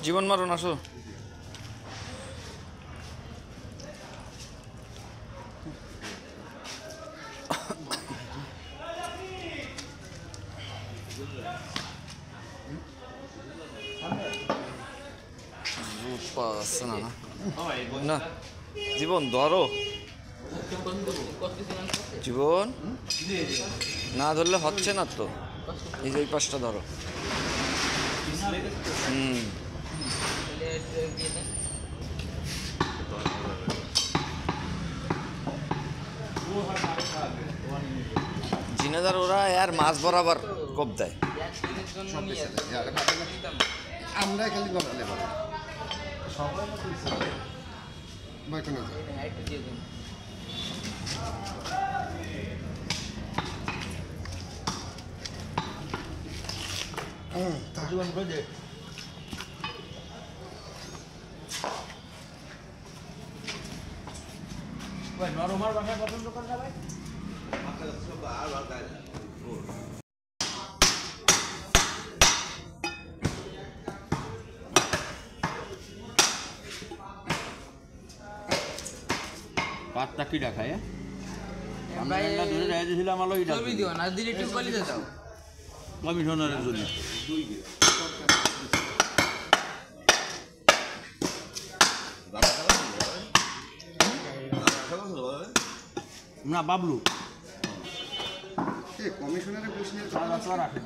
জীবন মারুন আসো। না জীবন ধরো, জীবন না ধরলে হচ্ছে না তো। এই যে এই পাশটা ধরো। জিনেদার ওরা আর মাছ বরাবর কোপ দেয়। আমরা খালি গলালে নরমাল বাসা পছন্দ করে না ভাই? পাতটা কি রাখায় আমরা ধরে রেখে দিয়েছিলাম আলো এটা দিও না দিলে একটু কলি দাও কমিশনারের জন্য না বাবলু কমিশনারের প্রশ্ন রাখেন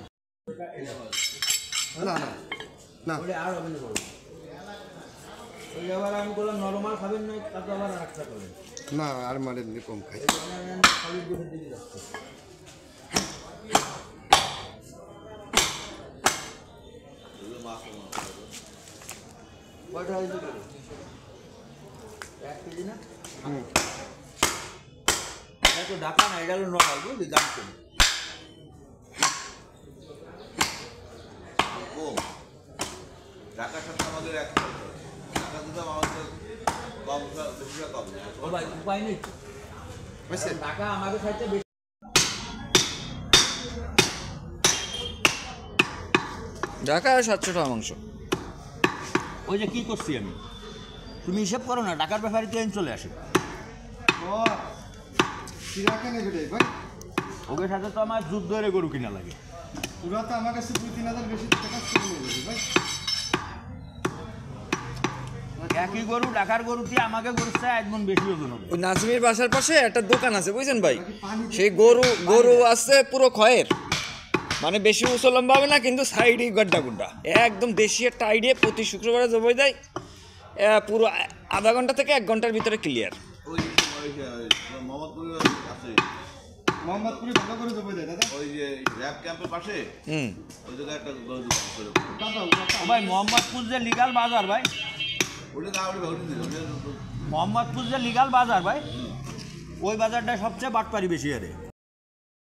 না না না আর হবে না ওই আবার আমি বললাম নরমাল খাবেন না তারপর আবার আরেকটা করবেন না আর মানে কম খাই তো ঢাকা না এটা হলো নরমাল বুঝলি দাম কম ঢাকার সাথে আমাদের এক ঢাকা দুটো আমাদের কম বেশিটা কম ও ভাই উপায় নেই ঢাকা আমাদের সাইডে বেশি ঢাকা 700 টাকা মাংস। ওই যে কি করছি আমি তুমি হিসাব করো না ঢাকার ব্যাপারে তো চলে আসে ওদের সাথে তো আমার যুদ্ধ ধরে গরু কিনা লাগে পুরা তো আমার কাছে 2-3 হাজার বেশি টাকা ভাই একই গরু ঢাকার গরু দিয়ে আমাকে গরু চাই 1 মণ বেশি ওজন হবে। ওই নাজমির বাসার পাশে একটা দোকান আছে বুঝছেন ভাই, সেই গরু আছে পুরো খয়ের, মানে বেশি উঁচু লম্বা হবে না কিন্তু সাইডে গড্ডা গুড্ডা একদম দেশি একটা আইডিয়া। প্রতি শুক্রবারে জবাই দেয়, পুরো আধা ঘন্টা থেকে 1 ঘন্টার ভিতরে ক্লিয়ার। মোহাম্মদপুরে ভালো করে জবাই দেয় দাদা ওই যে র‍্যাব ক্যাম্পের পাশে ওই জায়গায় একটা গরু দোকান করে ভাই মোহাম্মদপুর যে লিগাল বাজার ভাই ওটা না ওটা ভোট দিল মোহাম্মদপুর যে লিগাল বাজার ভাই ওই বাজারটা সবচেয়ে বাটপারি বেশি আরে